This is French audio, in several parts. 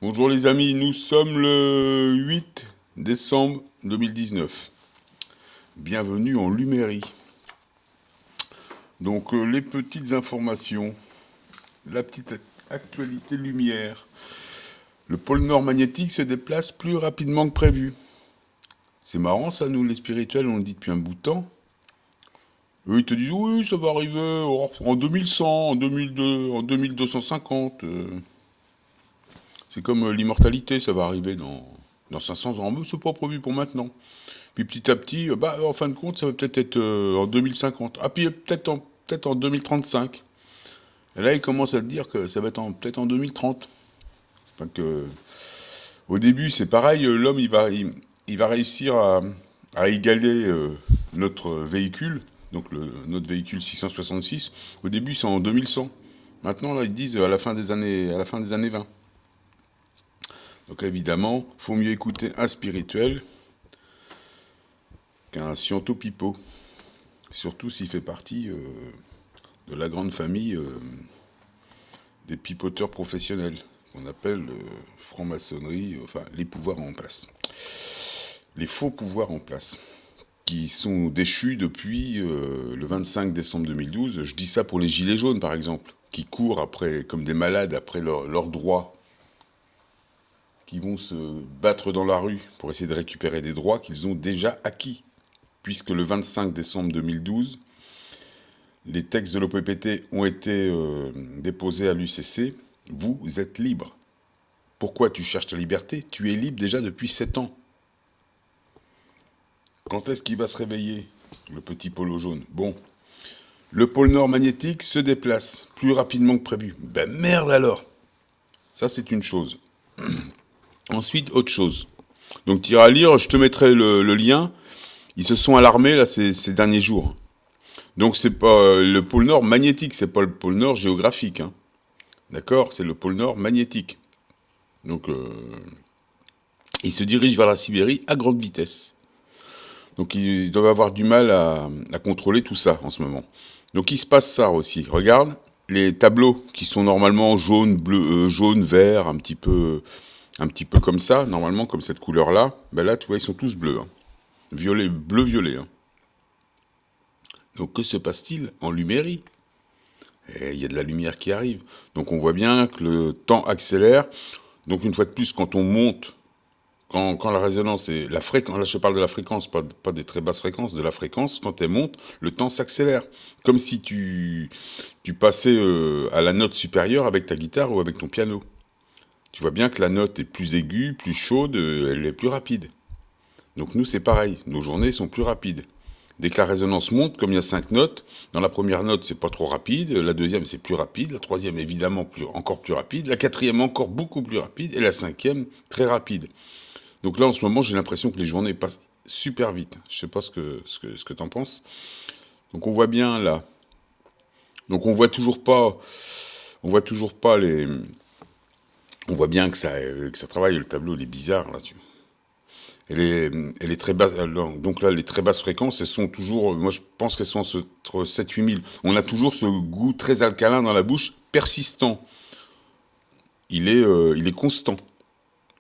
Bonjour les amis, nous sommes le 8 décembre 2019. Bienvenue en Lumérie. Donc les petites informations, la petite actualité lumière. Le pôle nord magnétique se déplace plus rapidement que prévu. C'est marrant ça, nous les spirituels, on le dit depuis un bout de temps. Eux ils te disent oui, ça va arriver en 2100, en 2002, en 2250. C'est comme l'immortalité, ça va arriver dans 500 ans. Mais c'est pas prévu pour maintenant. Puis petit à petit, en fin de compte, ça va peut-être être en 2050. Ah, puis peut-être en 2035. Et là, il commence à te dire que ça va être peut-être en 2030. Enfin que, au début, c'est pareil, l'homme, il va réussir à égaler notre véhicule, donc notre véhicule 666. Au début, c'est en 2100. Maintenant, là, ils disent à la fin des années 20. Donc évidemment, faut mieux écouter un spirituel qu'un sciento-pipeau. Surtout s'il fait partie de la grande famille des pipoteurs professionnels, qu'on appelle franc-maçonnerie, enfin les pouvoirs en place. Les faux pouvoirs en place, qui sont déchus depuis le 25 décembre 2012. Je dis ça pour les gilets jaunes, par exemple, qui courent après, comme des malades après leurs droits, qui vont se battre dans la rue pour essayer de récupérer des droits qu'ils ont déjà acquis. Puisque le 25 décembre 2012, les textes de l'OPPT ont été déposés à l'UCC. Vous êtes libre. Pourquoi tu cherches ta liberté? Tu es libre déjà depuis 7 ans. Quand est-ce qu'il va se réveiller, le petit polo jaune? Bon, le pôle nord magnétique se déplace plus rapidement que prévu. Ben merde alors. Ça, c'est une chose. Ensuite, autre chose. Donc tu iras lire, je te mettrai le lien. Ils se sont alarmés là ces derniers jours. Donc c'est pas le pôle nord magnétique, c'est pas le pôle nord géographique. Hein. D'accord? C'est le pôle nord magnétique. Donc ils se dirigent vers la Sibérie à grande vitesse. Donc ils doivent avoir du mal à contrôler tout ça en ce moment. Donc il se passe ça aussi. Regarde, les tableaux qui sont normalement jaune, bleu, jaune, vert, un petit peu comme ça, normalement comme cette couleur-là, ben là tu vois ils sont tous bleus. Hein. Violet, bleu, violet. Hein. Donc que se passe-t-il en Lumérie? Et il y a de la lumière qui arrive. Donc on voit bien que le temps accélère. Donc une fois de plus, quand on monte, quand la résonance est... La fréquence, là je parle de la fréquence, pas des très basses fréquences, de la fréquence, quand elle monte, le temps s'accélère. Comme si tu passais à la note supérieure avec ta guitare ou avec ton piano. Tu vois bien que la note est plus aiguë, plus chaude, elle est plus rapide. Donc nous c'est pareil, nos journées sont plus rapides. Dès que la résonance monte, comme il y a 5 notes, dans la première note c'est pas trop rapide, la deuxième c'est plus rapide, la troisième évidemment encore plus rapide, la quatrième encore beaucoup plus rapide, et la cinquième très rapide. Donc là en ce moment j'ai l'impression que les journées passent super vite. Je sais pas ce que t'en penses. Donc on voit bien là. Donc on voit toujours pas les... On voit bien que ça travaille, le tableau il est bizarre là. Elle est très basse. Donc là, les très basses fréquences, elles sont toujours, moi je pense qu'elles sont entre 7-8 000. On a toujours ce goût très alcalin dans la bouche, persistant. Il est constant.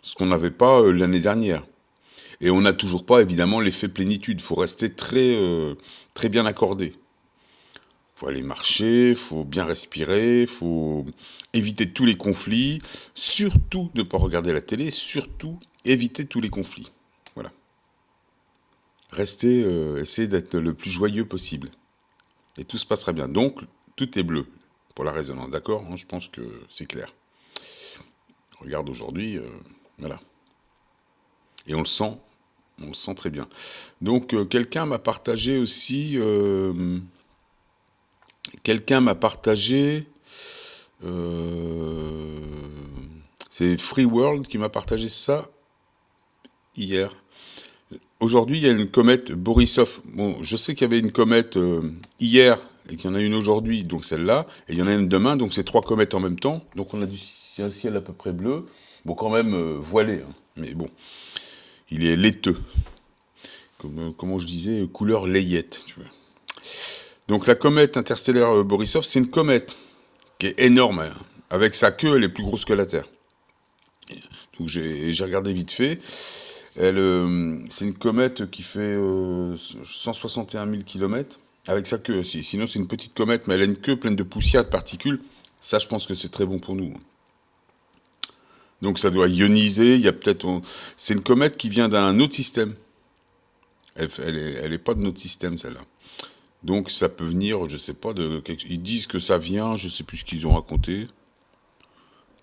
Ce qu'on n'avait pas l'année dernière. Et on n'a toujours pas, évidemment, l'effet plénitude. Il faut rester très bien accordé. Il faut aller marcher, il faut bien respirer, il faut éviter tous les conflits. Surtout ne pas regarder la télé, surtout éviter tous les conflits. Voilà. Restez, essayez d'être le plus joyeux possible. Et tout se passera bien. Donc, tout est bleu pour la résonance, d'accord? Je pense que c'est clair. Regarde aujourd'hui, voilà. Et on le sent très bien. Donc, quelqu'un m'a partagé aussi... quelqu'un m'a partagé... c'est Free World qui m'a partagé ça hier. Aujourd'hui, il y a une comète Borisov. Bon, je sais qu'il y avait une comète hier et qu'il y en a une aujourd'hui, donc celle-là, et il y en a une demain, donc c'est 3 comètes en même temps. Donc on a un ciel à peu près bleu. Bon, quand même voilé, hein, mais bon, il est laiteux. Comment je disais, couleur layette. Tu vois. Donc la comète interstellaire Borisov, c'est une comète qui est énorme. Hein. Avec sa queue, elle est plus grosse que la Terre. Donc j'ai regardé vite fait. C'est une comète qui fait 161 000 km avec sa queue aussi. Sinon, c'est une petite comète, mais elle a une queue pleine de poussière, de particules. Ça, je pense que c'est très bon pour nous. Donc, ça doit ioniser. Il y a peut-être. C'est une comète qui vient d'un autre système. Elle est pas de notre système, celle-là. Donc, ça peut venir, je sais pas, ils disent que ça vient, je sais plus ce qu'ils ont raconté,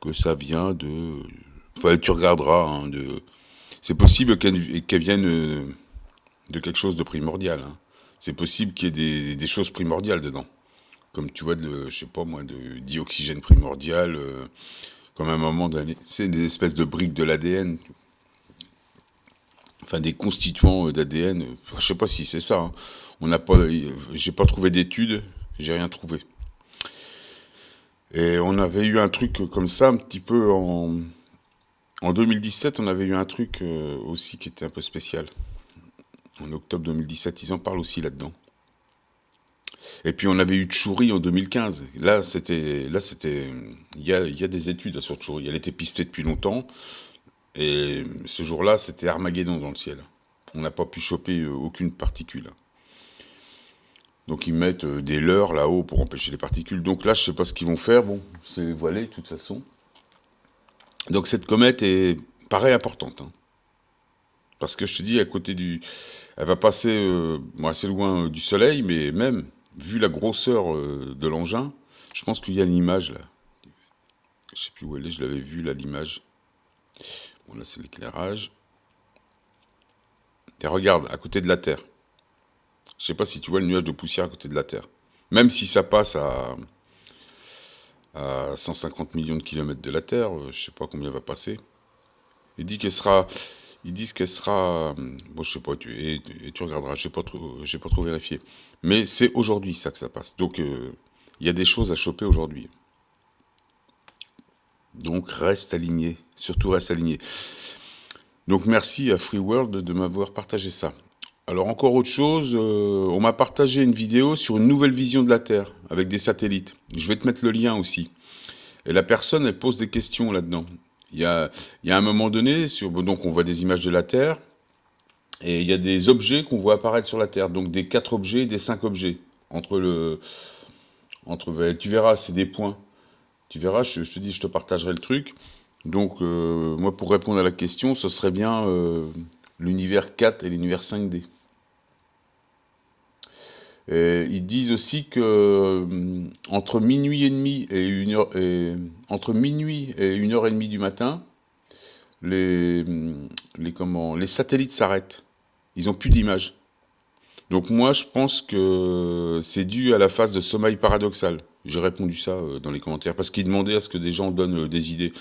que ça vient de. Enfin, tu regarderas, hein, c'est possible qu'elle vienne de quelque chose de primordial, hein. C'est possible qu'il y ait des choses primordiales dedans. Comme tu vois, je sais pas moi, de dioxygène primordial, comme à un moment donné. C'est des espèces de briques de l'ADN. Enfin, des constituants d'ADN. Je sais pas si c'est ça, hein. J'ai pas trouvé d'études, j'ai rien trouvé. Et on avait eu un truc comme ça, un petit peu en 2017, on avait eu un truc aussi qui était un peu spécial. En octobre 2017, ils en parlent aussi là-dedans. Et puis on avait eu Tchouri en 2015. Là, il y a des études sur Tchouri. Elle était pistée depuis longtemps. Et ce jour-là, c'était Armageddon dans le ciel. On n'a pas pu choper aucune particule. Donc ils mettent des leurres là-haut pour empêcher les particules. Donc là, je sais pas ce qu'ils vont faire. Bon, c'est voilé de toute façon. Donc cette comète paraît importante, hein. Parce que je te dis, elle va passer assez loin du Soleil, mais même, vu la grosseur de l'engin, je pense qu'il y a une image là. Je sais plus où elle est, je l'avais vue là, l'image. Bon, là c'est l'éclairage. Et regarde, à côté de la Terre. Je sais pas si tu vois le nuage de poussière à côté de la Terre. Même si ça passe à 150 millions de kilomètres de la Terre, je sais pas combien va passer. Ils disent qu'elle sera. Bon, je sais pas, et tu regarderas, j'ai pas trop vérifié. Mais c'est aujourd'hui ça que ça passe. Donc il y a des choses à choper aujourd'hui. Donc reste aligné, surtout reste aligné. Donc merci à Free World de m'avoir partagé ça. Alors encore autre chose, on m'a partagé une vidéo sur une nouvelle vision de la Terre avec des satellites. Je vais te mettre le lien aussi. Et la personne, elle pose des questions là-dedans. Il y a un moment donné, donc on voit des images de la Terre, et il y a des objets qu'on voit apparaître sur la Terre, donc des 4 objets, des 5 objets. Tu verras, c'est des points. Tu verras, je te dis, je te partagerai le truc. Donc, moi, pour répondre à la question, ce serait bien l'univers 4 et l'univers 5D. Et ils disent aussi que entre minuit et demi entre minuit et 1h30 du matin, les satellites s'arrêtent. Ils n'ont plus d'image. Donc moi, je pense que c'est dû à la phase de sommeil paradoxal. J'ai répondu ça dans les commentaires, parce qu'ils demandaient à ce que des gens donnent des idées.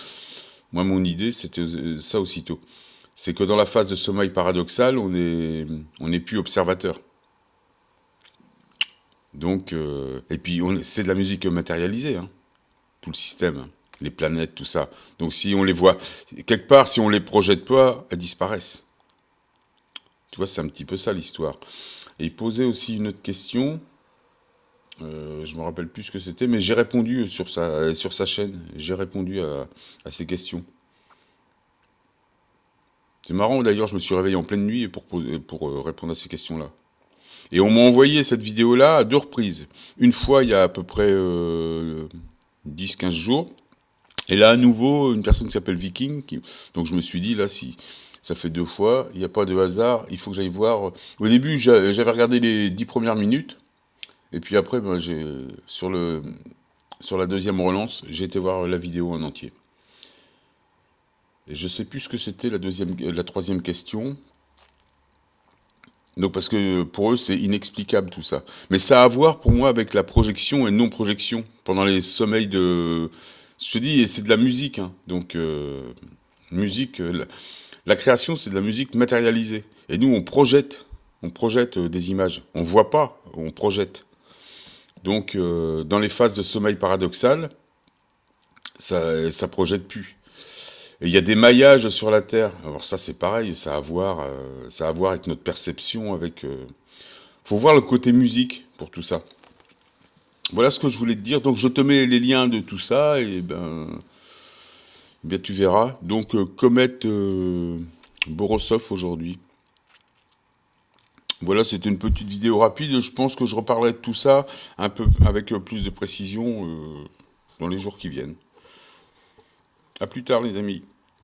Moi, mon idée, c'était ça aussitôt. C'est que dans la phase de sommeil paradoxal, on n'est plus observateur. Donc, et puis, c'est de la musique matérialisée, hein, tout le système, hein, les planètes, tout ça. Donc, si on les voit, quelque part, si on les projette pas, elles disparaissent. Tu vois, c'est un petit peu ça l'histoire. Et il posait aussi une autre question, je me rappelle plus ce que c'était, mais j'ai répondu sur sa chaîne, j'ai répondu à ces questions. C'est marrant d'ailleurs, je me suis réveillé en pleine nuit pour répondre à ces questions-là. Et on m'a envoyé cette vidéo-là à 2 reprises. Une fois, il y a à peu près 10-15 jours. Et là, à nouveau, une personne qui s'appelle Viking. Donc je me suis dit, là, si ça fait 2 fois, il n'y a pas de hasard, il faut que j'aille voir. Au début, j'avais regardé les 10 premières minutes. Et puis après, ben, sur la deuxième relance, j'ai été voir la vidéo en entier. Et je sais plus ce que c'était la troisième question. Donc parce que pour eux, c'est inexplicable tout ça. Mais ça a à voir pour moi avec la projection et non-projection pendant les sommeils de... Je te dis, et c'est de la musique, hein. Donc, musique... la création, c'est de la musique matérialisée. Et nous, on projette des images. On voit pas, on projette. Donc, dans les phases de sommeil paradoxal, ça projette plus. Et il y a des maillages sur la Terre. Alors ça, c'est pareil, ça a à voir avec notre perception, faut voir le côté musique pour tout ça. Voilà ce que je voulais te dire. Donc je te mets les liens de tout ça, et bien tu verras. Donc comète Borisov aujourd'hui. Voilà, c'était une petite vidéo rapide. Je pense que je reparlerai de tout ça un peu avec plus de précision dans les jours qui viennent. À plus tard les amis.